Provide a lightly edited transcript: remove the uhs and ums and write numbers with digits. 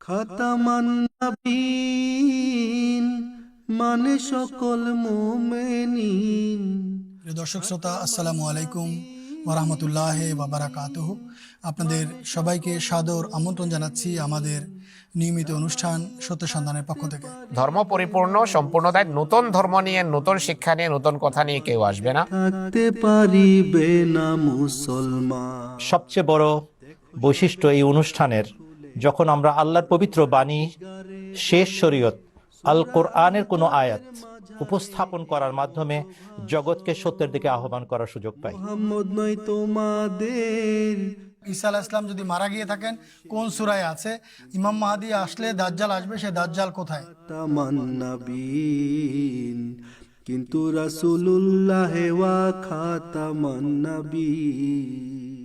খাতামান নবীন মানে সকল মুমিনিন। প্রিয় দর্শক শ্রোতা, আসসালামু আলাইকুম ওয়া রাহমাতুল্লাহি ওয়া বারাকাতুহু। আপনাদের সবাইকে সাদর আমন্ত্রণ জানাচ্ছি আমাদের নিয়মিত অনুষ্ঠান সত্য সন্ধানের পক্ষ থেকে। ধর্ম পরিপূর্ণ, সম্পূর্ণতায় নতুন ধর্ম নিয়ে, নতুন শিক্ষা নিয়ে, নতুন কথা নিয়ে কেউ আসবে না। থাকতে পারিবে না মুসলমান। সবচেয়ে বড় বৈশিষ্ট্য এই অনুষ্ঠানের, যখন আমরা আল্লাহর পবিত্র বাণী, শেষ শরীয়ত আল কোরআনের কোনো আয়াত উপস্থাপন করার মাধ্যমে জগৎকে সত্যের দিকে আহ্বান করার সুযোগ পাই। মুহাম্মদ নয় তোমাদের। ঈসা আলাইহিস সালাম যদি মারা গিয়ে থাকেন কোন সূরায় আছে? ইমাম মাহদী আসলে দাজ্জাল আসবে, সে দাজ্জাল কোথায়? খাতামান নবীন কিন্তু রাসূলুল্লাহ ওয়া খাতামান নবীন।